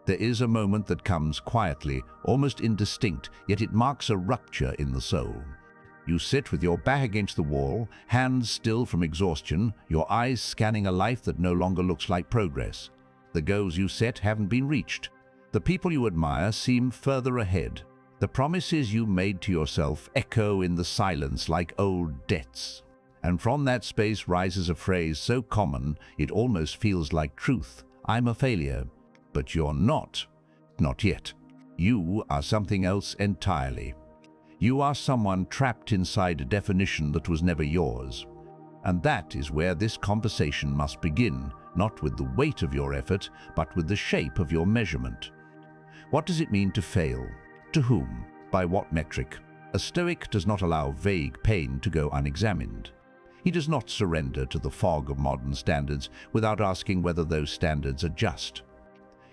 There is a moment that comes quietly, almost indistinct, yet it marks a rupture in the soul. You sit with your back against the wall, hands still from exhaustion, your eyes scanning a life that no longer looks like progress. The goals you set haven't been reached. The people you admire seem further ahead. The promises you made to yourself echo in the silence like old debts. And from that space rises a phrase so common it almost feels like truth. I'm a failure. But you're not. Not yet. You are something else entirely. You are someone trapped inside a definition that was never yours. And that is where this conversation must begin, not with the weight of your effort, but with the shape of your measurement. What does it mean to fail? To whom? By what metric? A Stoic does not allow vague pain to go unexamined. He does not surrender to the fog of modern standards without asking whether those standards are just.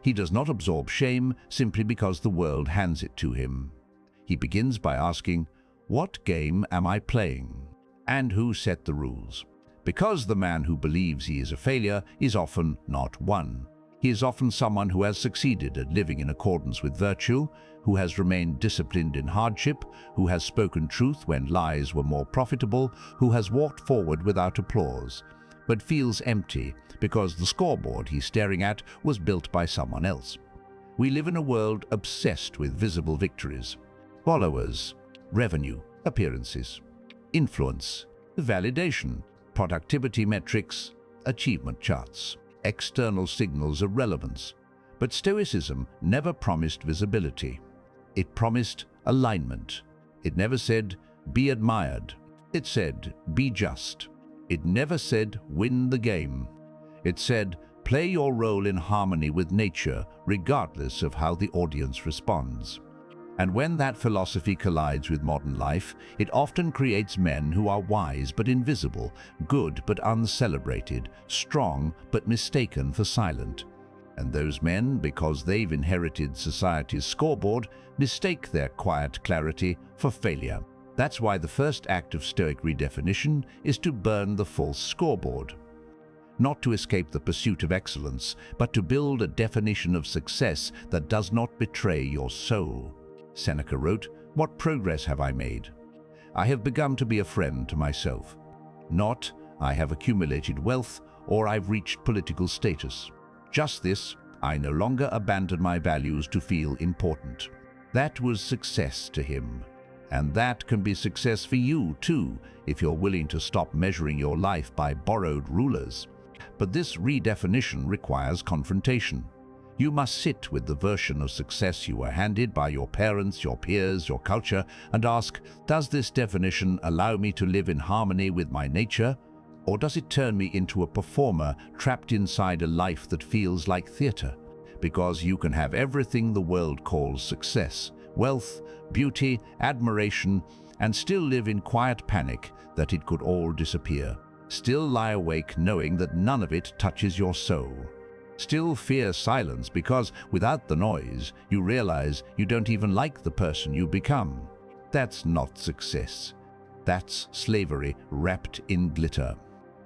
He does not absorb shame simply because the world hands it to him. He begins by asking, what game am I playing? And who set the rules? Because the man who believes he is a failure is often not one. He is often someone who has succeeded at living in accordance with virtue, who has remained disciplined in hardship, who has spoken truth when lies were more profitable, who has walked forward without applause, but feels empty because the scoreboard he's staring at was built by someone else. We live in a world obsessed with visible victories. Followers, revenue, appearances, influence, validation, productivity metrics, achievement charts, external signals of relevance. But Stoicism never promised visibility. It promised alignment. It never said, be admired. It said, be just. It never said, win the game. It said, play your role in harmony with nature, regardless of how the audience responds. And when that philosophy collides with modern life, it often creates men who are wise but invisible, good but uncelebrated, strong but mistaken for silent. And those men, because they've inherited society's scoreboard, mistake their quiet clarity for failure. That's why the first act of Stoic redefinition is to burn the false scoreboard. Not to escape the pursuit of excellence, but to build a definition of success that does not betray your soul. Seneca wrote, what progress have I made? I have begun to be a friend to myself. Not, I have accumulated wealth or I've reached political status. Just this, I no longer abandon my values to feel important. That was success to him. And that can be success for you too, if you're willing to stop measuring your life by borrowed rulers. But this redefinition requires confrontation. You must sit with the version of success you were handed by your parents, your peers, your culture, and ask, does this definition allow me to live in harmony with my nature? Or does it turn me into a performer trapped inside a life that feels like theater? Because you can have everything the world calls success, wealth, beauty, admiration, and still live in quiet panic that it could all disappear. Still lie awake knowing that none of it touches your soul. Still fear silence because, without the noise, you realize you don't even like the person you become. That's not success. That's slavery wrapped in glitter.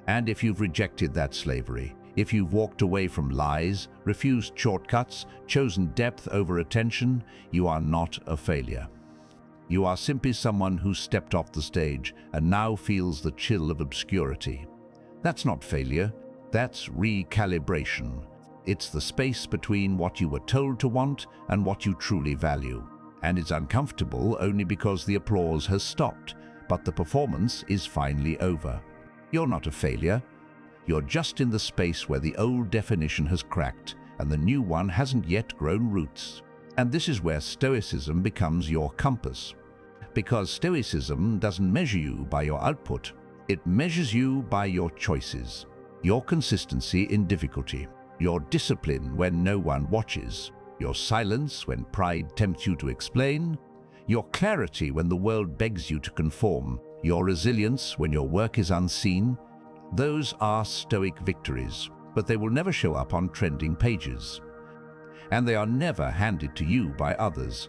And if you've rejected that slavery, if you've walked away from lies, refused shortcuts, chosen depth over attention, you are not a failure. You are simply someone who stepped off the stage and now feels the chill of obscurity. That's not failure, that's recalibration. It's the space between what you were told to want and what you truly value. And it's uncomfortable only because the applause has stopped, but the performance is finally over. You're not a failure. You're just in the space where the old definition has cracked and the new one hasn't yet grown roots. And this is where Stoicism becomes your compass. Because Stoicism doesn't measure you by your output. It measures you by your choices, your consistency in difficulty, your discipline when no one watches, your silence when pride tempts you to explain, your clarity when the world begs you to conform, your resilience when your work is unseen. Those are Stoic victories, but they will never show up on trending pages. And they are never handed to you by others.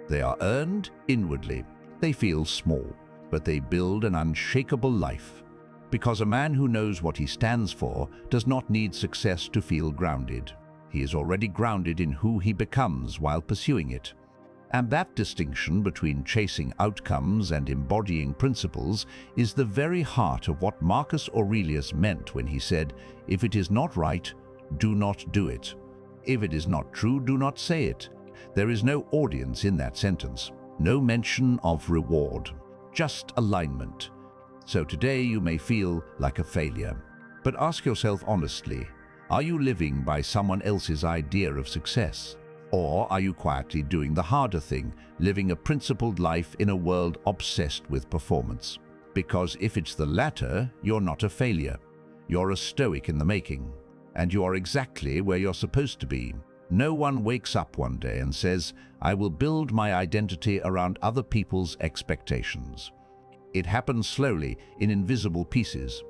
They are earned inwardly. They feel small, but they build an unshakable life. Because a man who knows what he stands for does not need success to feel grounded. He is already grounded in who he becomes while pursuing it. And that distinction between chasing outcomes and embodying principles is the very heart of what Marcus Aurelius meant when he said, "If it is not right, do not do it. If it is not true, do not say it." There is no audience in that sentence, no mention of reward, just alignment. So today you may feel like a failure, but ask yourself honestly, are you living by someone else's idea of success? Or are you quietly doing the harder thing, living a principled life in a world obsessed with performance? Because if it's the latter, you're not a failure. You're a Stoic in the making, and you are exactly where you're supposed to be. No one wakes up one day and says, "I will build my identity around other people's expectations." It happens slowly in invisible pieces.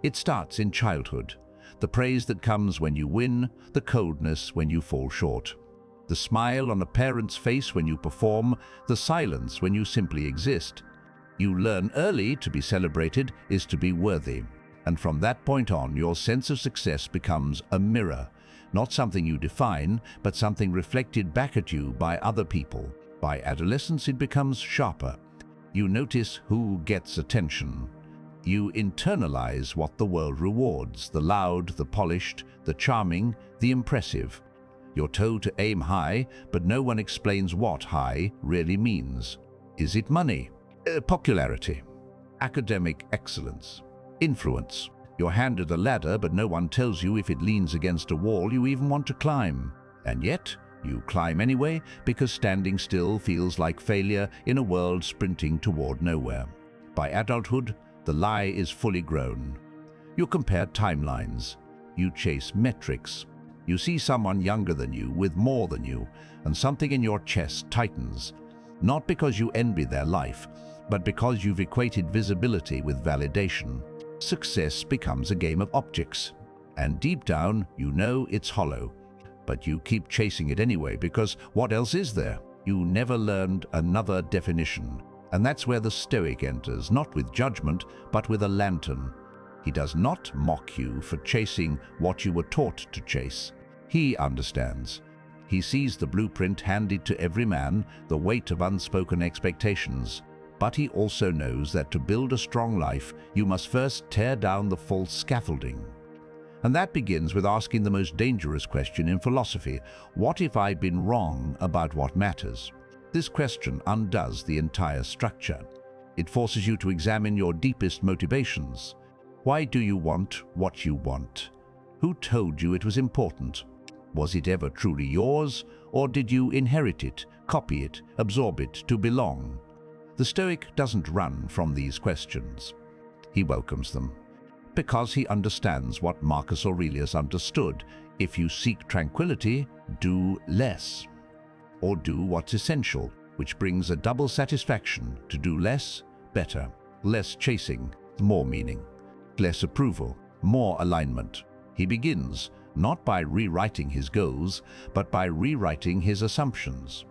It starts in childhood. The praise that comes when you win, the coldness when you fall short. The smile on a parent's face when you perform, the silence when you simply exist. You learn early to be celebrated is to be worthy. And from that point on, your sense of success becomes a mirror, not something you define, but something reflected back at you by other people. By adolescence, it becomes sharper. You notice who gets attention. You internalize what the world rewards, the loud, the polished, the charming, the impressive. You're told to aim high, but no one explains what high really means. Is it money? Popularity? Academic excellence? Influence? You're handed a ladder, but no one tells you if it leans against a wall you even want to climb. And yet, you climb anyway because standing still feels like failure in a world sprinting toward nowhere. By adulthood, the lie is fully grown. You compare timelines. You chase metrics. You see someone younger than you with more than you, and something in your chest tightens. Not because you envy their life, but because you've equated visibility with validation. Success becomes a game of optics, and deep down you know it's hollow. But you keep chasing it anyway because what else is there? You never learned another definition. And that's where the Stoic enters, not with judgment, but with a lantern. He does not mock you for chasing what you were taught to chase. He understands. He sees the blueprint handed to every man, the weight of unspoken expectations. But he also knows that to build a strong life, you must first tear down the false scaffolding. And that begins with asking the most dangerous question in philosophy: what if I've been wrong about what matters? This question undoes the entire structure. It forces you to examine your deepest motivations. Why do you want what you want? Who told you it was important? Was it ever truly yours, or did you inherit it, copy it, absorb it to belong? The Stoic doesn't run from these questions. He welcomes them, because he understands what Marcus Aurelius understood: if you seek tranquility, do less. Or do what's essential, which brings a double satisfaction: to do less, better. Less chasing, more meaning. Less approval, more alignment. He begins not by rewriting his goals, but by rewriting his assumptions.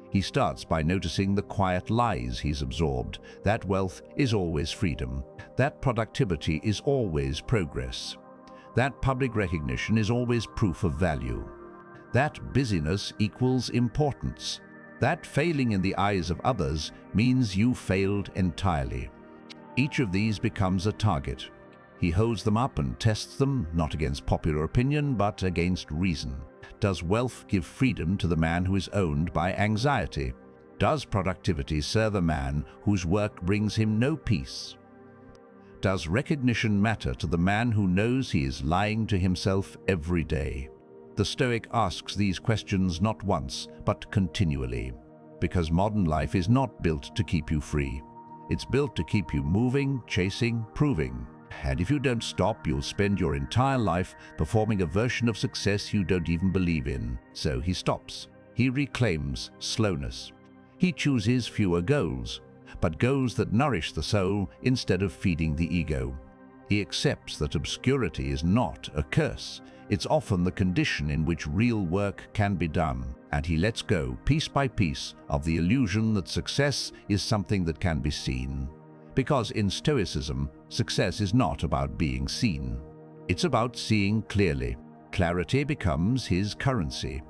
He starts by noticing the quiet lies he's absorbed: that wealth is always freedom, that productivity is always progress, that public recognition is always proof of value, that busyness equals importance, that failing in the eyes of others means you failed entirely. Each of these becomes a target. He holds them up and tests them, not against popular opinion, but against reason. Does wealth give freedom to the man who is owned by anxiety? Does productivity serve a man whose work brings him no peace? Does recognition matter to the man who knows he is lying to himself every day? The Stoic asks these questions not once, but continually, because modern life is not built to keep you free. It's built to keep you moving, chasing, proving. And if you don't stop, you'll spend your entire life performing a version of success you don't even believe in. So he stops. He reclaims slowness. He chooses fewer goals, but goals that nourish the soul instead of feeding the ego. He accepts that obscurity is not a curse. It's often the condition in which real work can be done. And he lets go, piece by piece, of the illusion that success is something that can be seen. Because in Stoicism, success is not about being seen. It's about seeing clearly. Clarity becomes his currency.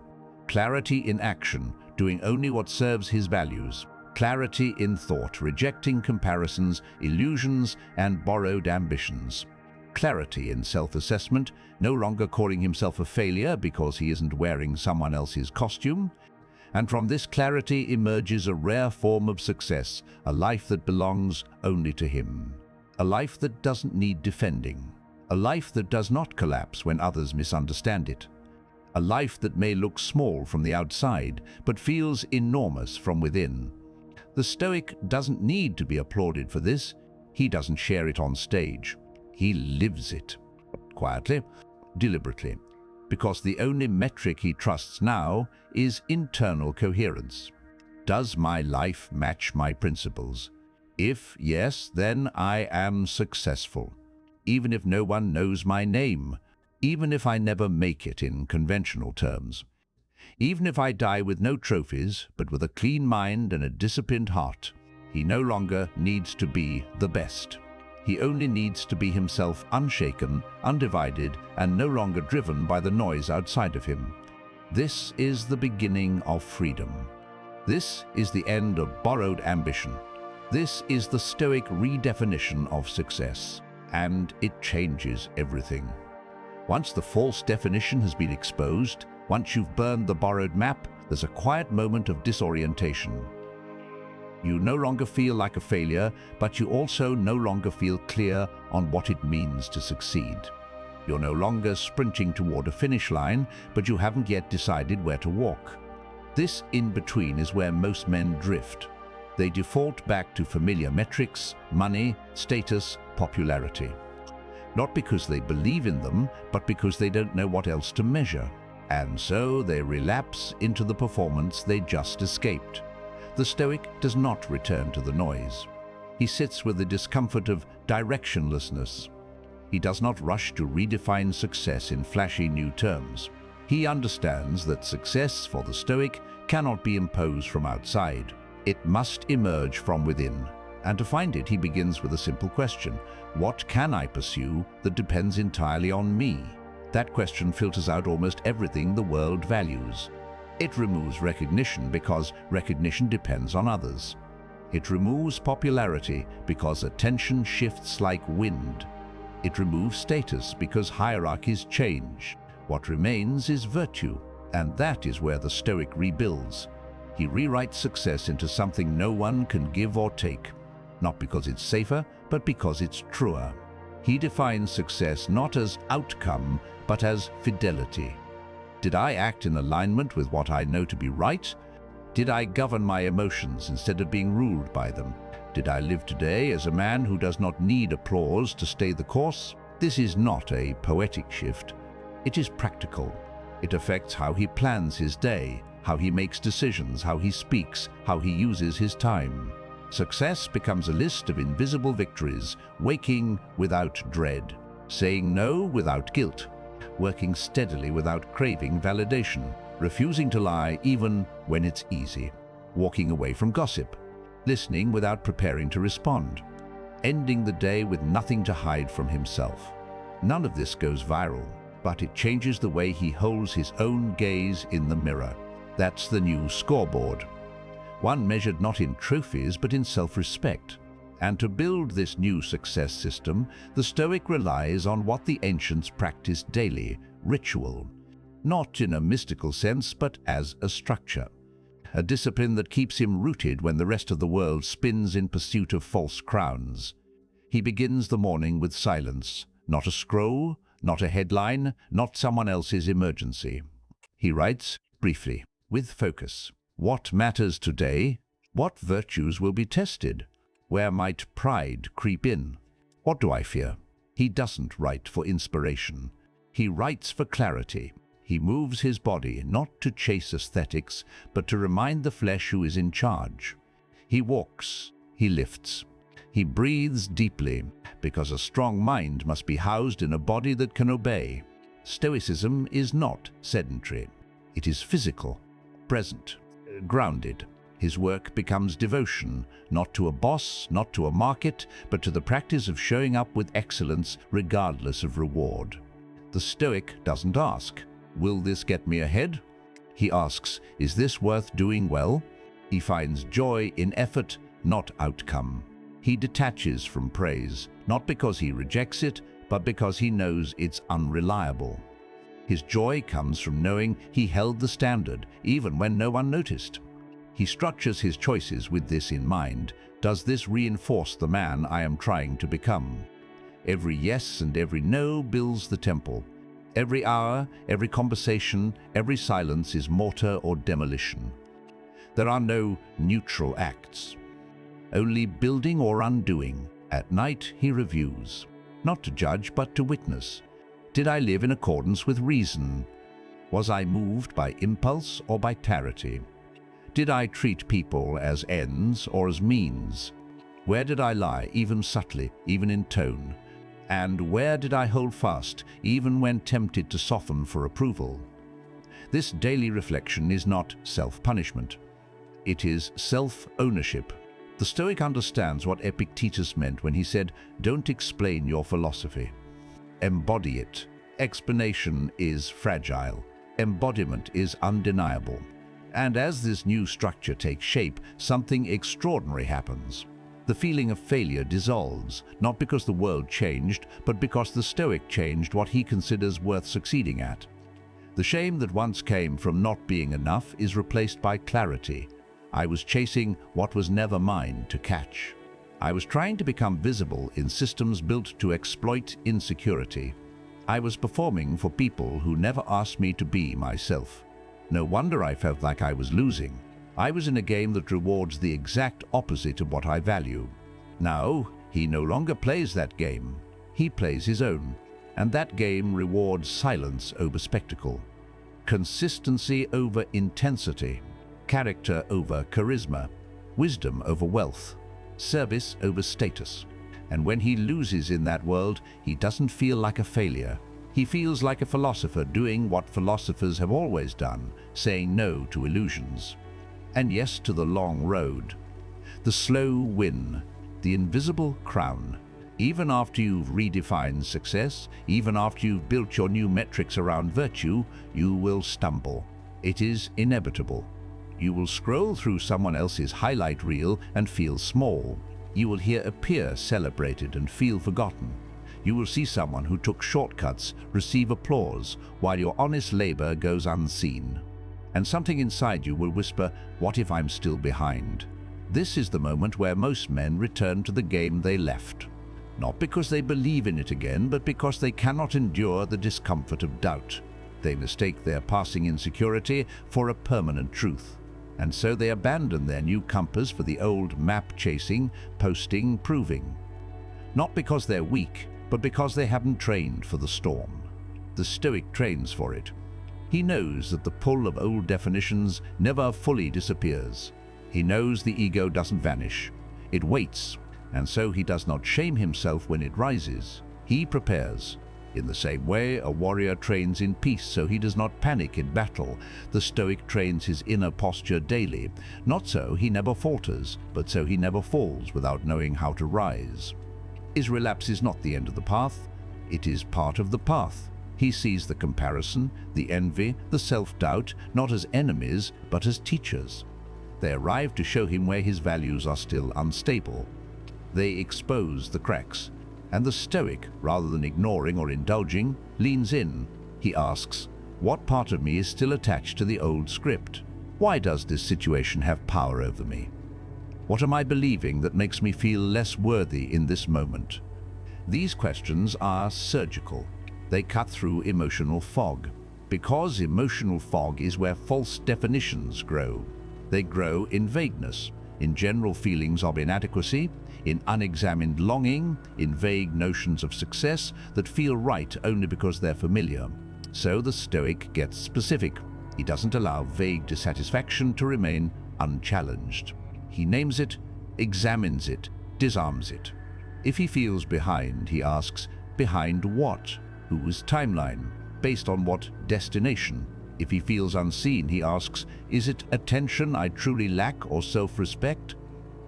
Clarity in action, doing only what serves his values. Clarity in thought, rejecting comparisons, illusions, and borrowed ambitions. Clarity in self-assessment, no longer calling himself a failure because he isn't wearing someone else's costume. And from this clarity emerges a rare form of success, a life that belongs only to him. A life that doesn't need defending. A life that does not collapse when others misunderstand it. A life that may look small from the outside, but feels enormous from within. The Stoic doesn't need to be applauded for this. He doesn't share it on stage. He lives it. Quietly, deliberately. Because the only metric he trusts now is internal coherence. Does my life match my principles? If yes, then I am successful. Even if no one knows my name, even if I never make it in conventional terms, even if I die with no trophies, but with a clean mind and a disciplined heart, he no longer needs to be the best. He only needs to be himself, unshaken, undivided, and no longer driven by the noise outside of him. This is the beginning of freedom. This is the end of borrowed ambition. This is the Stoic redefinition of success, and it changes everything. Once the false definition has been exposed, once you've burned the borrowed map, there's a quiet moment of disorientation. You no longer feel like a failure, but you also no longer feel clear on what it means to succeed. You're no longer sprinting toward a finish line, but you haven't yet decided where to walk. This in-between is where most men drift. They default back to familiar metrics, money, status, popularity. Not because they believe in them, but because they don't know what else to measure. And so they relapse into the performance they just escaped. The Stoic does not return to the noise. He sits with the discomfort of directionlessness. He does not rush to redefine success in flashy new terms. He understands that success for the Stoic cannot be imposed from outside. It must emerge from within. And to find it, he begins with a simple question. What can I pursue that depends entirely on me? That question filters out almost everything the world values. It removes recognition because recognition depends on others. It removes popularity because attention shifts like wind. It removes status because hierarchies change. What remains is virtue, and that is where the Stoic rebuilds. He rewrites success into something no one can give or take, not because it's safer, but because it's truer. He defines success not as outcome, but as fidelity. Did I act in alignment with what I know to be right? Did I govern my emotions instead of being ruled by them? Did I live today as a man who does not need applause to stay the course? This is not a poetic shift. It is practical. It affects how he plans his day, how he makes decisions, how he speaks, how he uses his time. Success becomes a list of invisible victories, waking without dread, saying no without guilt, working steadily without craving validation, refusing to lie even when it's easy, walking away from gossip, listening without preparing to respond, ending the day with nothing to hide from himself. None of this goes viral, but it changes the way he holds his own gaze in the mirror. That's the new scoreboard. One measured not in trophies but in self-respect. And to build this new success system, the Stoic relies on what the ancients practiced daily, ritual. Not in a mystical sense, but as a structure. A discipline that keeps him rooted when the rest of the world spins in pursuit of false crowns. He begins the morning with silence, not a scroll, not a headline, not someone else's emergency. He writes, briefly, with focus. What matters today? What virtues will be tested? Where might pride creep in? What do I fear? He doesn't write for inspiration. He writes for clarity. He moves his body not to chase aesthetics, but to remind the flesh who is in charge. He walks. He lifts. He breathes deeply, because a strong mind must be housed in a body that can obey. Stoicism is not sedentary. It is physical, present, grounded. His work becomes devotion, not to a boss, not to a market, but to the practice of showing up with excellence regardless of reward. The Stoic doesn't ask, "Will this get me ahead?" He asks, "Is this worth doing well?" He finds joy in effort, not outcome. He detaches from praise, not because he rejects it, but because he knows it's unreliable. His joy comes from knowing he held the standard, even when no one noticed. He structures his choices with this in mind. Does this reinforce the man I am trying to become? Every yes and every no builds the temple. Every hour, every conversation, every silence is mortar or demolition. There are no neutral acts, only building or undoing. At night he reviews, not to judge but to witness. Did I live in accordance with reason? Was I moved by impulse or by clarity? Did I treat people as ends or as means? Where did I lie, even subtly, even in tone? And where did I hold fast, even when tempted to soften for approval? This daily reflection is not self-punishment. It is self-ownership. The Stoic understands what Epictetus meant when he said, "Don't explain your philosophy. Embody it." Explanation is fragile. Embodiment is undeniable. And as this new structure takes shape, something extraordinary happens. The feeling of failure dissolves, not because the world changed, but because the Stoic changed what he considers worth succeeding at. The shame that once came from not being enough is replaced by clarity. I was chasing what was never mine to catch. I was trying to become visible in systems built to exploit insecurity. I was performing for people who never asked me to be myself. No wonder I felt like I was losing. I was in a game that rewards the exact opposite of what I value. Now, he no longer plays that game. He plays his own. And that game rewards silence over spectacle, consistency over intensity, character over charisma, wisdom over wealth, service over status. And when he loses in that world, he doesn't feel like a failure. He feels like a philosopher doing what philosophers have always done, saying no to illusions, and yes to the long road. The slow win, the invisible crown. Even after you've redefined success, even after you've built your new metrics around virtue, you will stumble. It is inevitable. You will scroll through someone else's highlight reel and feel small. You will hear a peer celebrated and feel forgotten. You will see someone who took shortcuts receive applause while your honest labor goes unseen. And something inside you will whisper, "What if I'm still behind?" This is the moment where most men return to the game they left. Not because they believe in it again, but because they cannot endure the discomfort of doubt. They mistake their passing insecurity for a permanent truth. And so they abandon their new compass for the old map-chasing, posting, proving. Not because they're weak, but because they haven't trained for the storm. The Stoic trains for it. He knows that the pull of old definitions never fully disappears. He knows the ego doesn't vanish. It waits, and so he does not shame himself when it rises. He prepares. In the same way, a warrior trains in peace so he does not panic in battle. The Stoic trains his inner posture daily. Not so he never falters, but so he never falls without knowing how to rise. His relapse is not the end of the path. It is part of the path. He sees the comparison, the envy, the self-doubt, not as enemies, but as teachers. They arrive to show him where his values are still unstable. They expose the cracks. And the Stoic, rather than ignoring or indulging, leans in. He asks, "What part of me is still attached to the old script? Why does this situation have power over me? What am I believing that makes me feel less worthy in this moment?" These questions are surgical. They cut through emotional fog. Because emotional fog is where false definitions grow. They grow in vagueness, in general feelings of inadequacy, in unexamined longing, in vague notions of success that feel right only because they're familiar. So the Stoic gets specific. He doesn't allow vague dissatisfaction to remain unchallenged. He names it, examines it, disarms it. If he feels behind, he asks, behind what? Whose timeline? Based on what destination? If he feels unseen, he asks, is it attention I truly lack or self-respect?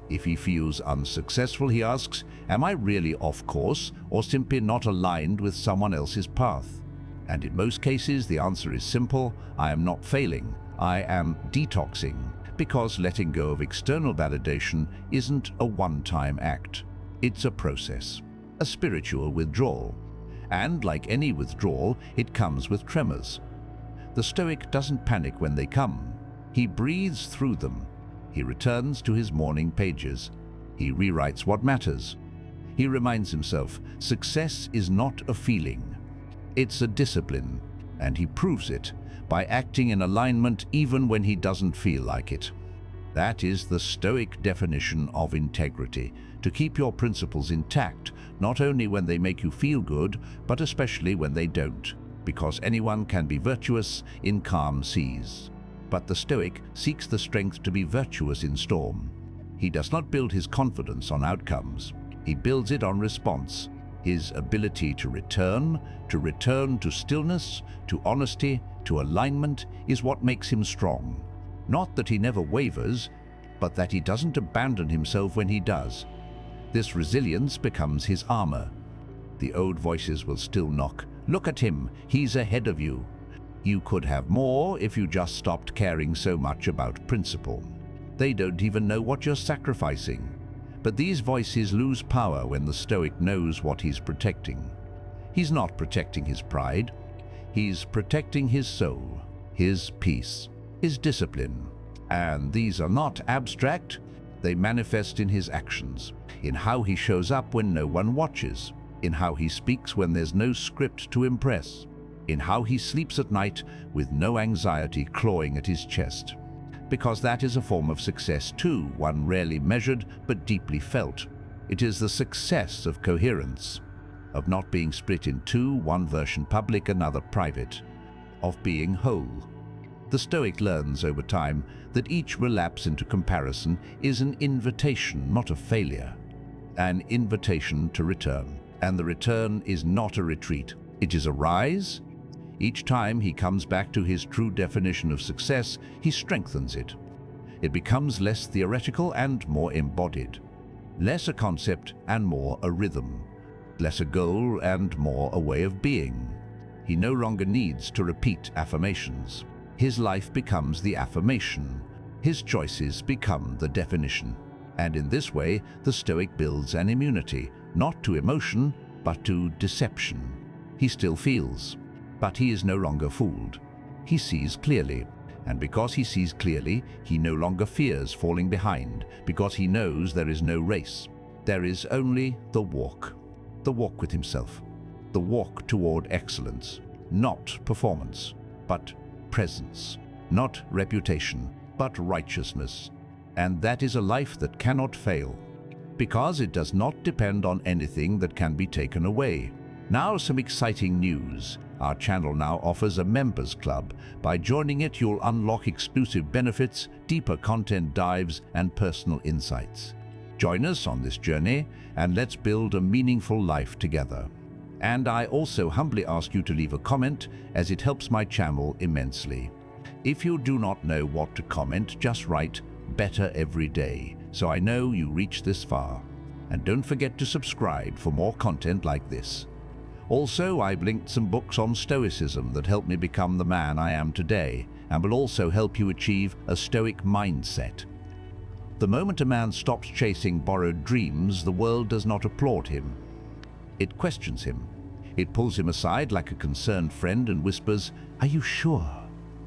If he feels unsuccessful, he asks, am I really off course or simply not aligned with someone else's path? And in most cases, the answer is simple: I am not failing, I am detoxing, because letting go of external validation isn't a one-time act. It's a process, a spiritual withdrawal. And like any withdrawal, it comes with tremors. The Stoic doesn't panic when they come. He breathes through them. He returns to his morning pages. He rewrites what matters. He reminds himself, success is not a feeling. It's a discipline, and he proves it by acting in alignment even when he doesn't feel like it. That is the Stoic definition of integrity: to keep your principles intact, not only when they make you feel good, but especially when they don't, because anyone can be virtuous in calm seas. But the Stoic seeks the strength to be virtuous in storm. He does not build his confidence on outcomes. He builds it on response. His ability to return to stillness, to honesty, to alignment is what makes him strong. Not that he never wavers, but that he doesn't abandon himself when he does. This resilience becomes his armor. The old voices will still knock. Look at him, he's ahead of you. You could have more if you just stopped caring so much about principle. They don't even know what you're sacrificing. But these voices lose power when the Stoic knows what he's protecting. He's not protecting his pride. He's protecting his soul, his peace, his discipline. And these are not abstract. They manifest in his actions, in how he shows up when no one watches, in how he speaks when there's no script to impress, in how he sleeps at night with no anxiety clawing at his chest. Because that is a form of success too, one rarely measured but deeply felt. It is the success of coherence, of not being split in two, one version public, another private, of being whole. The Stoic learns over time that each relapse into comparison is an invitation, not a failure. An invitation to return. And the return is not a retreat. It is a rise. Each time he comes back to his true definition of success, he strengthens it. It becomes less theoretical and more embodied. Less a concept and more a rhythm. Less a goal and more a way of being. He no longer needs to repeat affirmations. His life becomes the affirmation. His choices become the definition. And in this way, the Stoic builds an immunity, not to emotion, but to deception. He still feels, but he is no longer fooled. He sees clearly, and because he sees clearly, he no longer fears falling behind, because he knows there is no race. There is only the walk with himself, the walk toward excellence, not performance, but presence, not reputation, but righteousness. And that is a life that cannot fail, because it does not depend on anything that can be taken away. Now some exciting news. Our channel now offers a members club. By joining it, you'll unlock exclusive benefits, deeper content dives, and personal insights. Join us on this journey, and let's build a meaningful life together. And I also humbly ask you to leave a comment, as it helps my channel immensely. If you do not know what to comment, just write "better every day," so I know you reached this far. And don't forget to subscribe for more content like this. Also, I've linked some books on Stoicism that helped me become the man I am today, and will also help you achieve a Stoic mindset. The moment a man stops chasing borrowed dreams, the world does not applaud him. It questions him. It pulls him aside like a concerned friend and whispers, "Are you sure?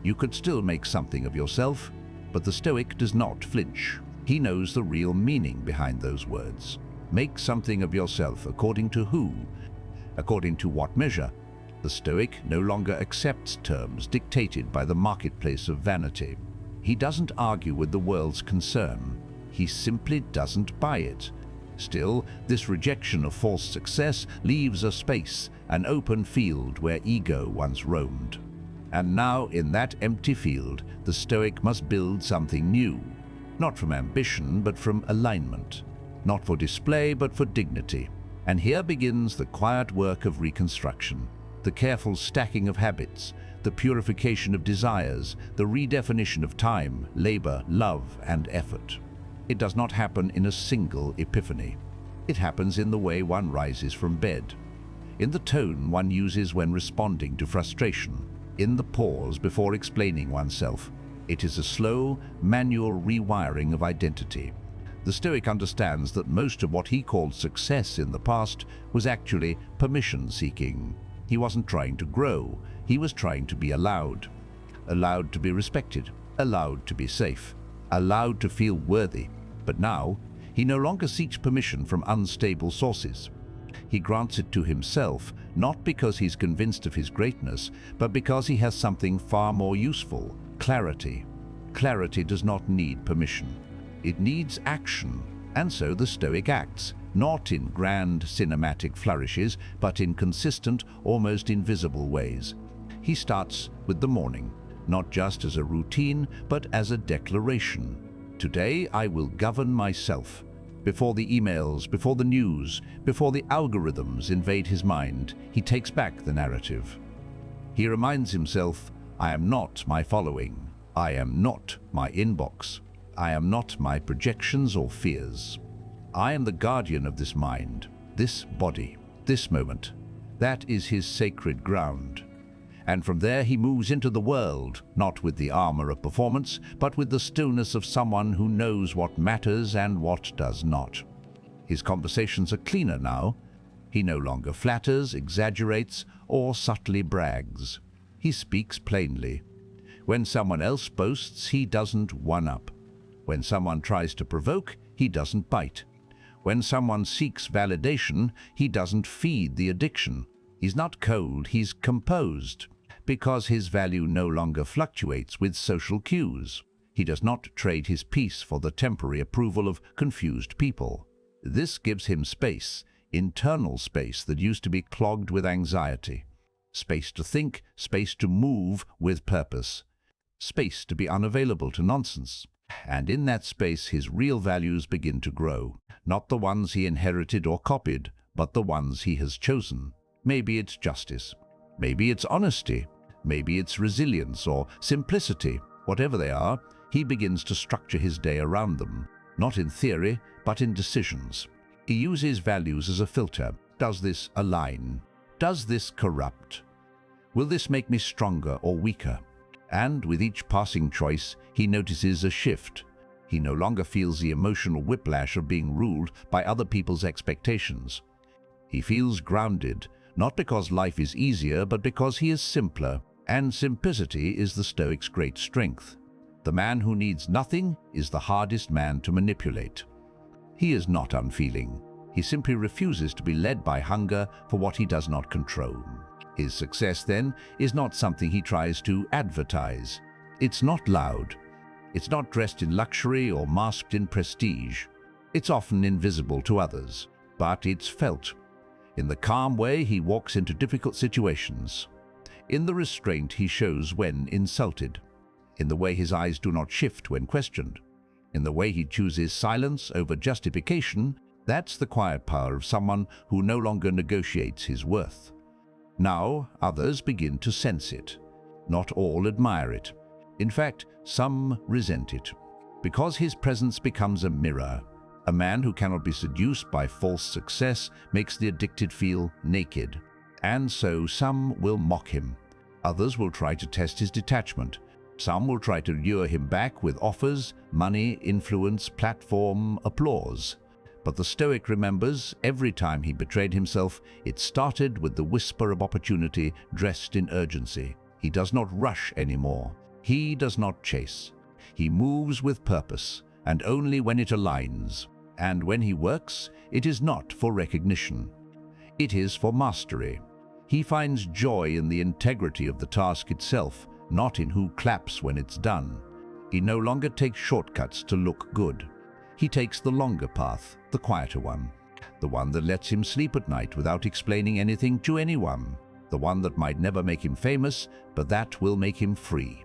You could still make something of yourself." But the Stoic does not flinch. He knows the real meaning behind those words. Make something of yourself according to who? According to what measure? The Stoic no longer accepts terms dictated by the marketplace of vanity. He doesn't argue with the world's concern. He simply doesn't buy it. Still, this rejection of false success leaves a space, an open field where ego once roamed. And now, in that empty field, the Stoic must build something new. Not from ambition, but from alignment. Not for display, but for dignity. And here begins the quiet work of reconstruction, the careful stacking of habits, the purification of desires, the redefinition of time, labor, love, and effort. It does not happen in a single epiphany. It happens in the way one rises from bed. in the tone one uses when responding to frustration, in the pause before explaining oneself. It is a slow, manual rewiring of identity. The Stoic understands that most of what he called success in the past was actually permission-seeking. He wasn't trying to grow, he was trying to be allowed. Allowed to be respected, allowed to be safe, allowed to feel worthy. But now, he no longer seeks permission from unstable sources. He grants it to himself, not because he's convinced of his greatness, but because he has something far more useful: clarity. Clarity does not need permission. It needs action, and so the Stoic acts, not in grand cinematic flourishes, but in consistent, almost invisible ways. He starts with the morning, not just as a routine, but as a declaration. Today I will govern myself. Before the emails, before the news, before the algorithms invade his mind, he takes back the narrative. He reminds himself, I am not my following. I am not my inbox. I am not my projections or fears. I am the guardian of this mind, this body, this moment. That is his sacred ground. And from there he moves into the world, not with the armor of performance, but with the stillness of someone who knows what matters and what does not. His conversations are cleaner now. He no longer flatters, exaggerates, or subtly brags. He speaks plainly. When someone else boasts, he doesn't one-up. When someone tries to provoke, he doesn't bite. When someone seeks validation, he doesn't feed the addiction. He's not cold, he's composed, because his value no longer fluctuates with social cues. He does not trade his peace for the temporary approval of confused people. This gives him space, internal space that used to be clogged with anxiety. Space to think, space to move with purpose. Space to be unavailable to nonsense. And in that space his real values begin to grow. Not the ones he inherited or copied, but the ones he has chosen. Maybe it's justice. Maybe it's honesty. Maybe it's resilience or simplicity. Whatever they are, he begins to structure his day around them. Not in theory, but in decisions. He uses values as a filter. Does this align? Does this corrupt? Will this make me stronger or weaker? And with each passing choice, he notices a shift. He no longer feels the emotional whiplash of being ruled by other people's expectations. He feels grounded, not because life is easier, but because he is simpler. And simplicity is the Stoic's great strength. The man who needs nothing is the hardest man to manipulate. He is not unfeeling. He simply refuses to be led by hunger for what he does not control. His success, then, is not something he tries to advertise. It's not loud. It's not dressed in luxury or masked in prestige. It's often invisible to others, but it's felt. In the calm way he walks into difficult situations. In the restraint he shows when insulted. In the way his eyes do not shift when questioned. In the way he chooses silence over justification. That's the quiet power of someone who no longer negotiates his worth. Now others begin to sense it. Not all admire it. In fact, some resent it. Because his presence becomes a mirror. A man who cannot be seduced by false success makes the addicted feel naked. And so some will mock him. Others will try to test his detachment. Some will try to lure him back with offers, money, influence, platform, applause. But the Stoic remembers, every time he betrayed himself, it started with the whisper of opportunity dressed in urgency. He does not rush anymore. He does not chase. He moves with purpose, and only when it aligns. And when he works, it is not for recognition. It is for mastery. He finds joy in the integrity of the task itself, not in who claps when it's done. He no longer takes shortcuts to look good. He takes the longer path, the quieter one, the one that lets him sleep at night without explaining anything to anyone, the one that might never make him famous, but that will make him free.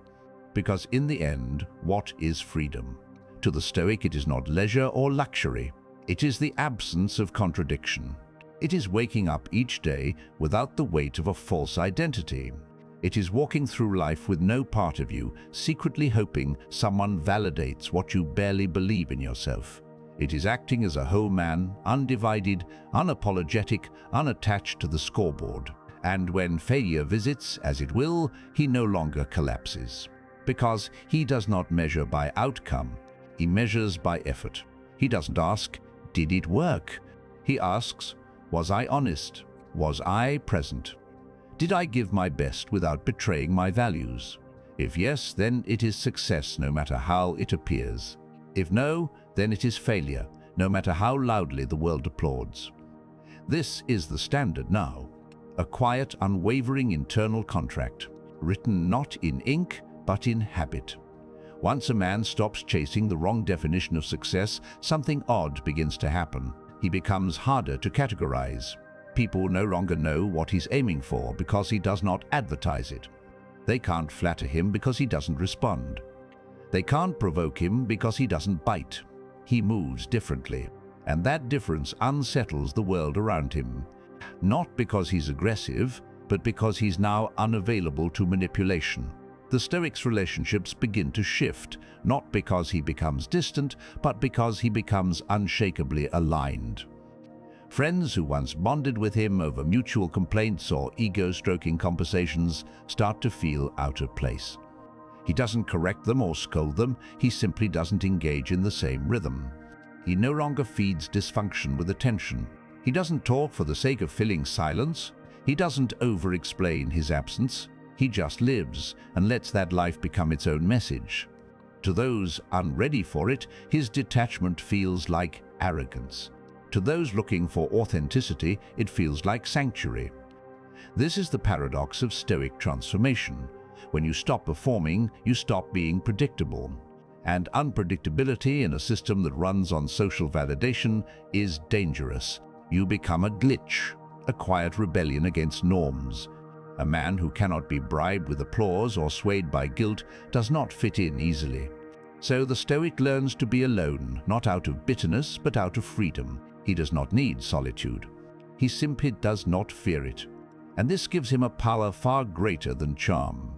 Because in the end, what is freedom? To the Stoic, it is not leisure or luxury. It is the absence of contradiction. It is waking up each day without the weight of a false identity. It is walking through life with no part of you secretly hoping someone validates what you barely believe in yourself. It is acting as a whole man, undivided, unapologetic, unattached to the scoreboard. And when failure visits, as it will, he no longer collapses. Because he does not measure by outcome, he measures by effort. He doesn't ask, "Did it work?" He asks, "Was I honest? Was I present? Did I give my best without betraying my values?" If yes, then it is success, no matter how it appears. If no, then it is failure, no matter how loudly the world applauds. This is the standard now, a quiet, unwavering internal contract, written not in ink, but in habit. Once a man stops chasing the wrong definition of success, something odd begins to happen. He becomes harder to categorize. People no longer know what he's aiming for because he does not advertise it. They can't flatter him because he doesn't respond. They can't provoke him because he doesn't bite. He moves differently, and that difference unsettles the world around him. Not because he's aggressive, but because he's now unavailable to manipulation. The Stoics' relationships begin to shift, not because he becomes distant, but because he becomes unshakably aligned. Friends who once bonded with him over mutual complaints or ego-stroking conversations start to feel out of place. He doesn't correct them or scold them, he simply doesn't engage in the same rhythm. He no longer feeds dysfunction with attention. He doesn't talk for the sake of filling silence. He doesn't over-explain his absence. He just lives and lets that life become its own message. To those unready for it, his detachment feels like arrogance. To those looking for authenticity, it feels like sanctuary. This is the paradox of Stoic transformation. When you stop performing, you stop being predictable. And unpredictability in a system that runs on social validation is dangerous. You become a glitch, a quiet rebellion against norms. A man who cannot be bribed with applause or swayed by guilt does not fit in easily. So the Stoic learns to be alone, not out of bitterness, but out of freedom. He does not need solitude. He simply does not fear it. And this gives him a power far greater than charm.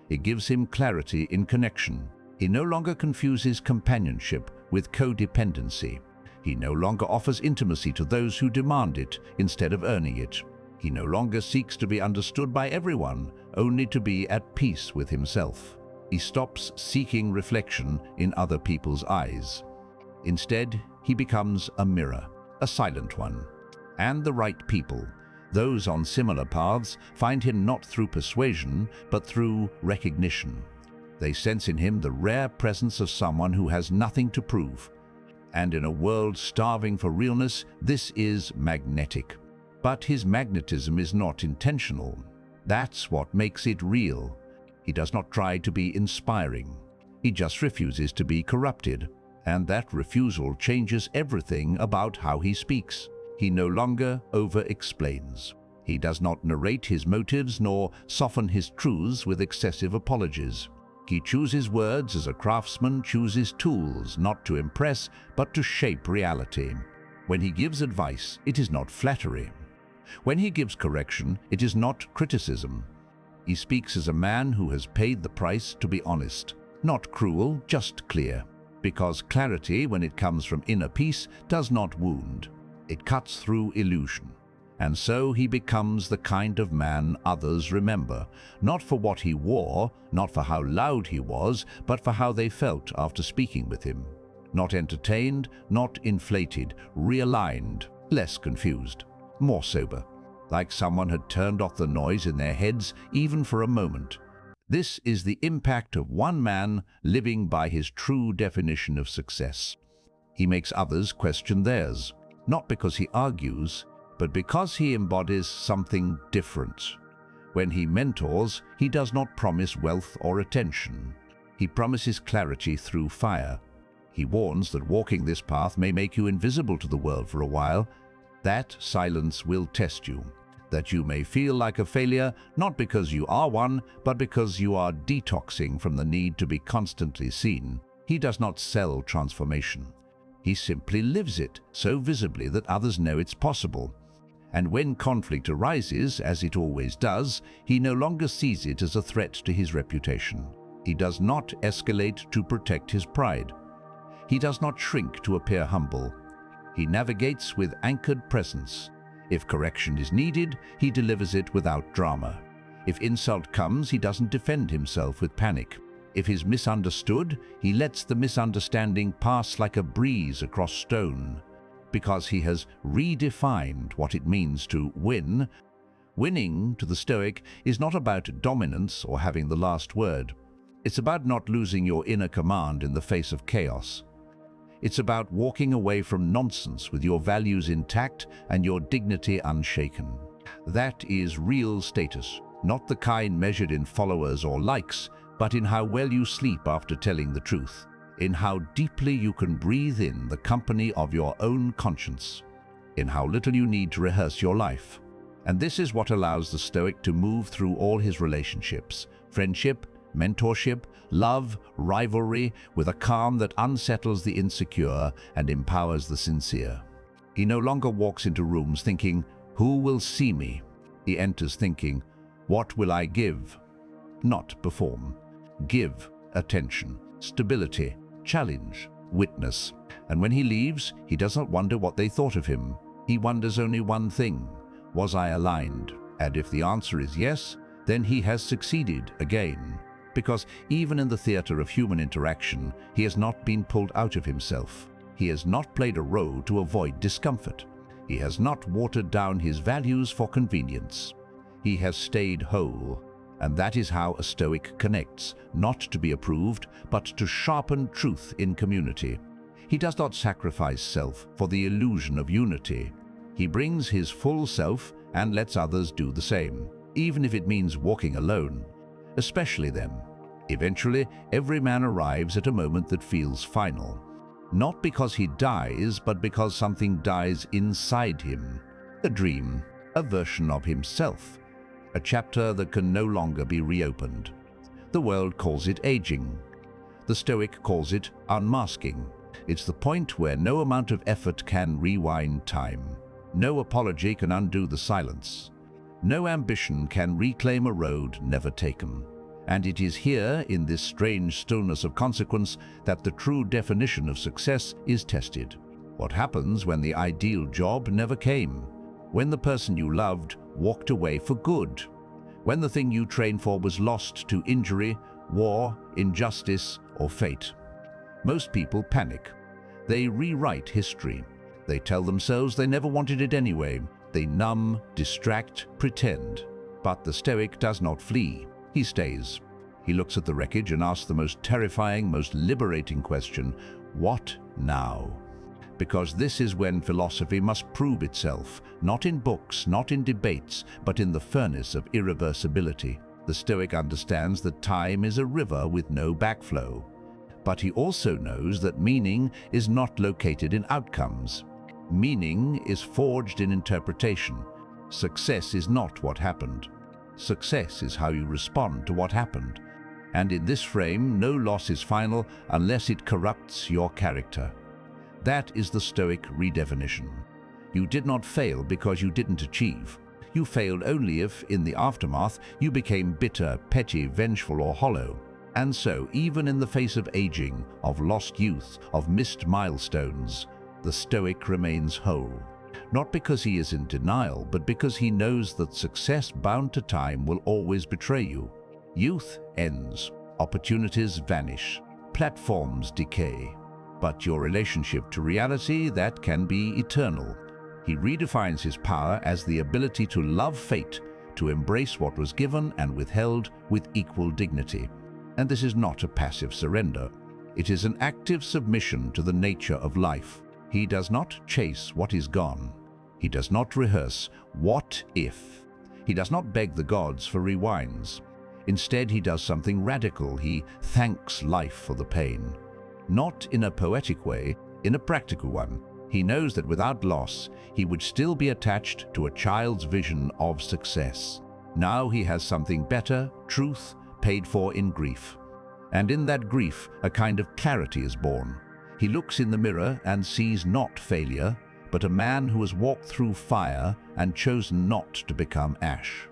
It gives him clarity in connection. He no longer confuses companionship with codependency. He no longer offers intimacy to those who demand it instead of earning it. He no longer seeks to be understood by everyone, only to be at peace with himself. He stops seeking reflection in other people's eyes. Instead, he becomes a mirror, a silent one. And the right people, those on similar paths, find him not through persuasion, but through recognition. They sense in him the rare presence of someone who has nothing to prove. And in a world starving for realness, this is magnetic. But his magnetism is not intentional. That's what makes it real. He does not try to be inspiring. He just refuses to be corrupted. And that refusal changes everything about how he speaks. He no longer over-explains. He does not narrate his motives nor soften his truths with excessive apologies. He chooses words as a craftsman chooses tools, not to impress, but to shape reality. When he gives advice, it is not flattery. When he gives correction, it is not criticism. He speaks as a man who has paid the price to be honest, not cruel, just clear. Because clarity, when it comes from inner peace, does not wound. It cuts through illusion. And so he becomes the kind of man others remember, not for what he wore, not for how loud he was, but for how they felt after speaking with him. Not entertained, not inflated, realigned, less confused, more sober, like someone had turned off the noise in their heads even for a moment. This is the impact of one man living by his true definition of success. He makes others question theirs, not because he argues, but because he embodies something different. When he mentors, he does not promise wealth or attention. He promises clarity through fire. He warns that walking this path may make you invisible to the world for a while. That silence will test you. That you may feel like a failure, not because you are one, but because you are detoxing from the need to be constantly seen. He does not sell transformation. He simply lives it so visibly that others know it's possible. And when conflict arises, as it always does, he no longer sees it as a threat to his reputation. He does not escalate to protect his pride. He does not shrink to appear humble. He navigates with anchored presence. If correction is needed, he delivers it without drama. If insult comes, he doesn't defend himself with panic. If he's misunderstood, he lets the misunderstanding pass like a breeze across stone, because he has redefined what it means to win. Winning, to the Stoic, is not about dominance or having the last word. It's about not losing your inner command in the face of chaos. It's about walking away from nonsense with your values intact and your dignity unshaken. That is real status, not the kind measured in followers or likes, but in how well you sleep after telling the truth, in how deeply you can breathe in the company of your own conscience, in how little you need to rehearse your life. And this is what allows the Stoic to move through all his relationships, friendship, mentorship, love, rivalry, with a calm that unsettles the insecure and empowers the sincere. He no longer walks into rooms thinking, "Who will see me?" He enters thinking, "What will I give?" Not perform. Give attention, stability, challenge, witness. And when he leaves, he does not wonder what they thought of him. He wonders only one thing: was I aligned? And if the answer is yes, then he has succeeded again. Because even in the theater of human interaction, he has not been pulled out of himself. He has not played a role to avoid discomfort. He has not watered down his values for convenience. He has stayed whole. And that is how a Stoic connects, not to be approved, but to sharpen truth in community. He does not sacrifice self for the illusion of unity. He brings his full self and lets others do the same, even if it means walking alone. Especially then. Eventually, every man arrives at a moment that feels final. Not because he dies, but because something dies inside him. A dream, a version of himself. A chapter that can no longer be reopened. The world calls it aging. The Stoic calls it unmasking. It's the point where no amount of effort can rewind time. No apology can undo the silence. No ambition can reclaim a road never taken. And it is here, in this strange stillness of consequence, that the true definition of success is tested. What happens when the ideal job never came? When the person you loved walked away for good? When the thing you trained for was lost to injury, war, injustice, or fate? Most people panic. They rewrite history. They tell themselves they never wanted it anyway. They numb, distract, pretend. But the Stoic does not flee. He stays. He looks at the wreckage and asks the most terrifying, most liberating question: what now? Because this is when philosophy must prove itself, not in books, not in debates, but in the furnace of irreversibility. The Stoic understands that time is a river with no backflow. But he also knows that meaning is not located in outcomes. Meaning is forged in interpretation. Success is not what happened. Success is how you respond to what happened. And in this frame, no loss is final unless it corrupts your character. That is the Stoic redefinition. You did not fail because you didn't achieve. You failed only if, in the aftermath, you became bitter, petty, vengeful, or hollow. And so, even in the face of aging, of lost youth, of missed milestones, the Stoic remains whole. Not because he is in denial, but because he knows that success bound to time will always betray you. Youth ends, opportunities vanish, platforms decay. But your relationship to reality, that can be eternal. He redefines his power as the ability to love fate, to embrace what was given and withheld with equal dignity. And this is not a passive surrender. It is an active submission to the nature of life. He does not chase what is gone. He does not rehearse what if. He does not beg the gods for rewinds. Instead, he does something radical. He thanks life for the pain. Not in a poetic way, in a practical one. He knows that without loss, he would still be attached to a child's vision of success. Now he has something better, truth, paid for in grief. And in that grief, a kind of clarity is born. He looks in the mirror and sees not failure, but a man who has walked through fire and chosen not to become ash.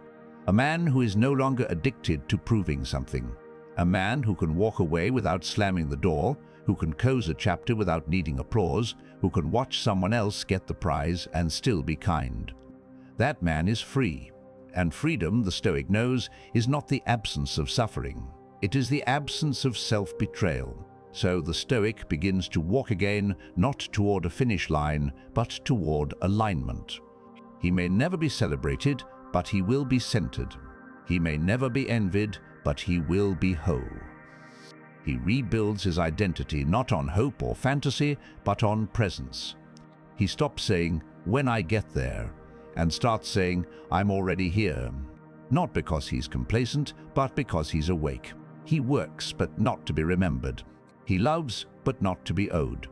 A man who is no longer addicted to proving something. A man who can walk away without slamming the door, who can close a chapter without needing applause, who can watch someone else get the prize and still be kind. That man is free. And freedom, the Stoic knows, is not the absence of suffering. It is the absence of self-betrayal. So the Stoic begins to walk again, not toward a finish line, but toward alignment. He may never be celebrated, but he will be centered. He may never be envied, but he will be whole. He rebuilds his identity not on hope or fantasy, but on presence. He stops saying, "When I get there," and starts saying, "I'm already here." Not because he's complacent, but because he's awake. He works, but not to be remembered. He loves, but not to be owed.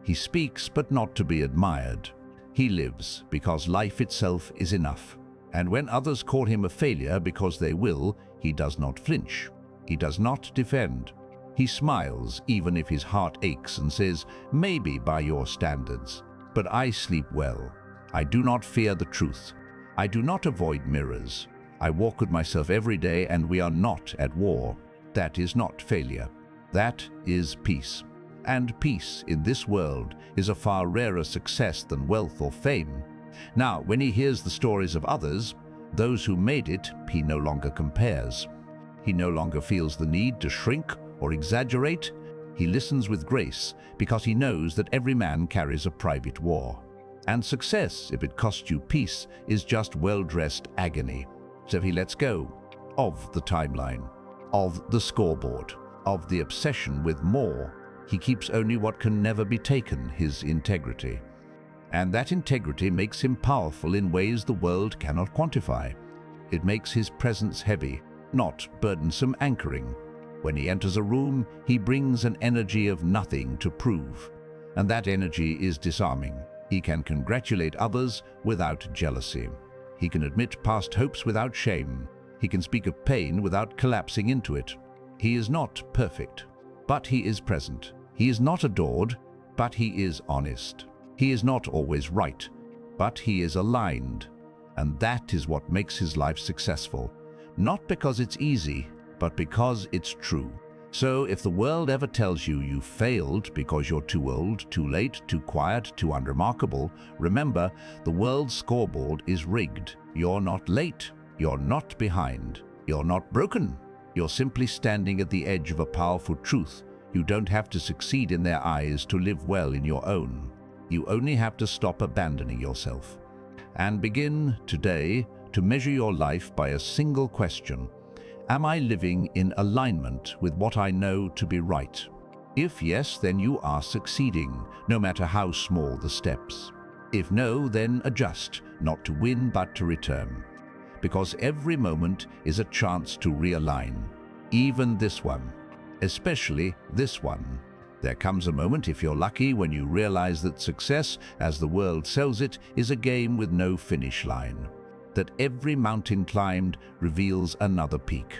He speaks, but not to be admired. He lives because life itself is enough. And when others call him a failure because they will, he does not flinch. He does not defend. He smiles even if his heart aches and says, "Maybe by your standards, but I sleep well. I do not fear the truth. I do not avoid mirrors. I walk with myself every day and we are not at war." That is not failure. That is peace. And peace in this world is a far rarer success than wealth or fame. Now, when he hears the stories of others, those who made it, he no longer compares. He no longer feels the need to shrink or exaggerate. He listens with grace because he knows that every man carries a private war. And success, if it costs you peace, is just well-dressed agony. So he lets go of the timeline, of the scoreboard, of the obsession with more. He keeps only what can never be taken, his integrity. And that integrity makes him powerful in ways the world cannot quantify. It makes his presence heavy, not burdensome anchoring. When he enters a room, he brings an energy of nothing to prove. And that energy is disarming. He can congratulate others without jealousy. He can admit past hopes without shame. He can speak of pain without collapsing into it. He is not perfect, but he is present. He is not adored, but he is honest. He is not always right, but he is aligned. And that is what makes his life successful. Not because it's easy, but because it's true. So if the world ever tells you you failed because you're too old, too late, too quiet, too unremarkable, remember, the world's scoreboard is rigged. You're not late. You're not behind. You're not broken. You're simply standing at the edge of a powerful truth. You don't have to succeed in their eyes to live well in your own. You only have to stop abandoning yourself. And begin today to measure your life by a single question. Am I living in alignment with what I know to be right? If yes, then you are succeeding, no matter how small the steps. If no, then adjust, not to win but to return. Because every moment is a chance to realign. Even this one. Especially this one. There comes a moment, if you're lucky, when you realize that success, as the world sells it, is a game with no finish line. That every mountain climbed reveals another peak.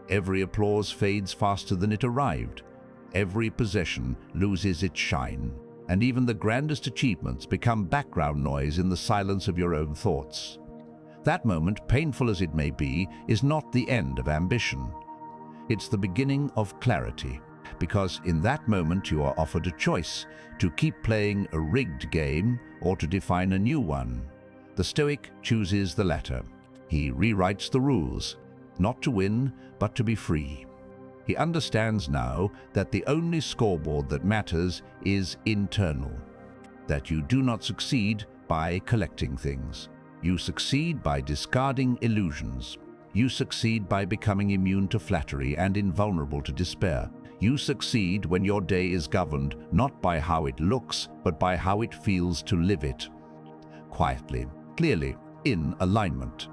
Every applause fades faster than it arrived. Every possession loses its shine. And even the grandest achievements become background noise in the silence of your own thoughts. That moment, painful as it may be, is not the end of ambition. It's the beginning of clarity, because in that moment you are offered a choice to keep playing a rigged game or to define a new one. The Stoic chooses the latter. He rewrites the rules, not to win, but to be free. He understands now that the only scoreboard that matters is internal, that you do not succeed by collecting things. You succeed by discarding illusions. You succeed by becoming immune to flattery and invulnerable to despair. You succeed when your day is governed not by how it looks, but by how it feels to live it. Quietly, clearly, in alignment.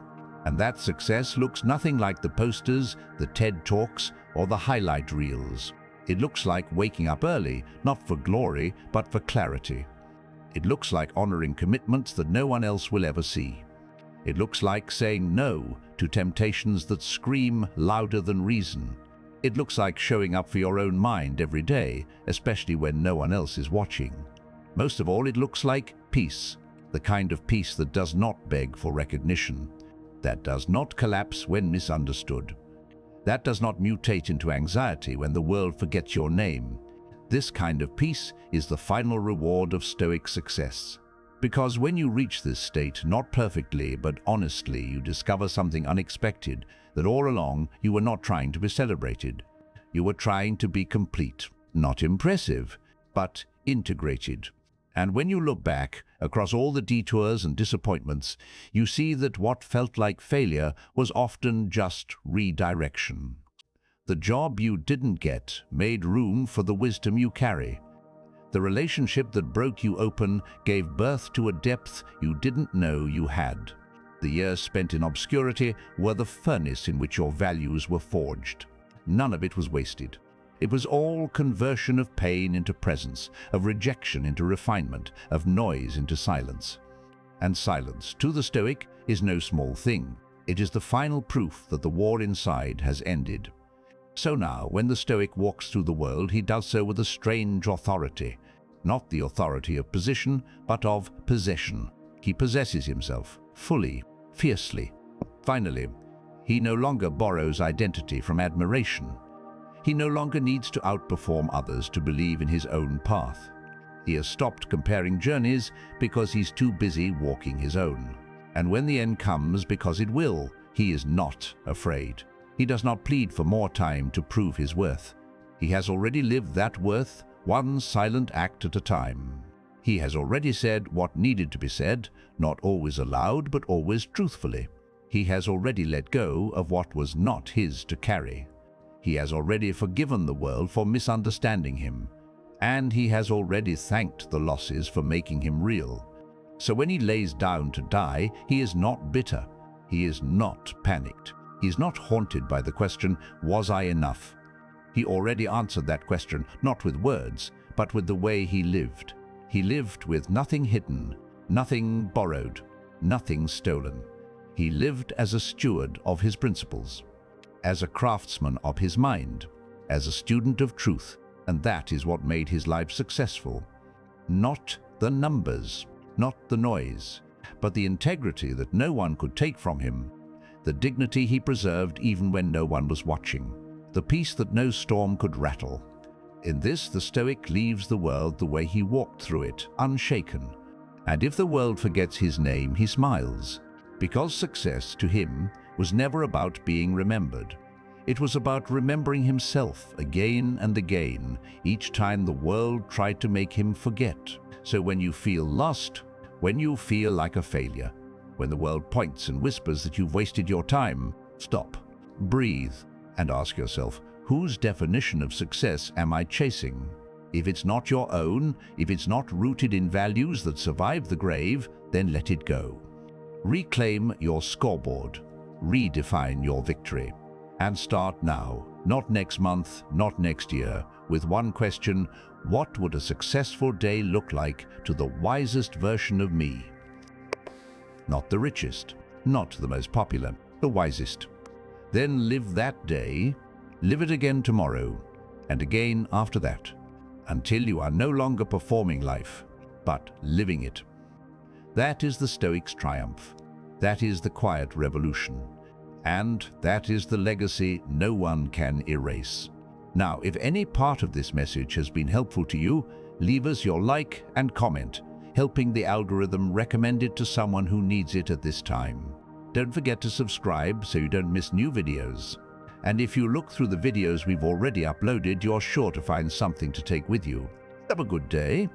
And that success looks nothing like the posters, the TED Talks, or the highlight reels. It looks like waking up early, not for glory, but for clarity. It looks like honoring commitments that no one else will ever see. It looks like saying no to temptations that scream louder than reason. It looks like showing up for your own mind every day, especially when no one else is watching. Most of all, it looks like peace, the kind of peace that does not beg for recognition, that does not collapse when misunderstood, that does not mutate into anxiety when the world forgets your name, This kind of peace is the final reward of Stoic success. Because when you reach this state, not perfectly but honestly, you discover something unexpected, that all along you were not trying to be celebrated. You were trying to be complete, not impressive, but integrated. And when you look back across all the detours and disappointments, you see that what felt like failure was often just redirection. The job you didn't get made room for the wisdom you carry. The relationship that broke you open gave birth to a depth you didn't know you had. The years spent in obscurity were the furnace in which your values were forged. None of it was wasted. It was all conversion of pain into presence, of rejection into refinement, of noise into silence. And silence, to the Stoic, is no small thing. It is the final proof that the war inside has ended. So now, when the Stoic walks through the world, he does so with a strange authority. Not the authority of position, but of possession. He possesses himself, fully, fiercely. Finally, he no longer borrows identity from admiration. He no longer needs to outperform others to believe in his own path. He has stopped comparing journeys because he's too busy walking his own. And when the end comes, because it will, he is not afraid. He does not plead for more time to prove his worth. He has already lived that worth, one silent act at a time. He has already said what needed to be said, not always aloud, but always truthfully. He has already let go of what was not his to carry. He has already forgiven the world for misunderstanding him, and he has already thanked the losses for making him real. So when he lays down to die, he is not bitter. He is not panicked. He is not haunted by the question, was I enough? He already answered that question, not with words, but with the way he lived. He lived with nothing hidden, nothing borrowed, nothing stolen. He lived as a steward of his principles, as a craftsman of his mind, as a student of truth, and that is what made his life successful. Not the numbers, not the noise, but the integrity that no one could take from him, the dignity he preserved even when no one was watching, the peace that no storm could rattle. In this, the Stoic leaves the world the way he walked through it, unshaken. And if the world forgets his name, he smiles, because success to him was never about being remembered. It was about remembering himself again and again, each time the world tried to make him forget. So when you feel lost, when you feel like a failure, when the world points and whispers that you've wasted your time, stop, breathe, and ask yourself, whose definition of success am I chasing? If it's not your own, if it's not rooted in values that survive the grave, then let it go. Reclaim your scoreboard. Redefine your victory. And start now, not next month, not next year, with one question: what would a successful day look like to the wisest version of me? Not the richest, not the most popular, the wisest. Then live that day, live it again tomorrow, and again after that, until you are no longer performing life, but living it. That is the Stoic's triumph. That is the quiet revolution. And that is the legacy no one can erase. Now, if any part of this message has been helpful to you, leave us your like and comment, helping the algorithm recommend it to someone who needs it at this time. Don't forget to subscribe so you don't miss new videos. And if you look through the videos we've already uploaded, you're sure to find something to take with you. Have a good day.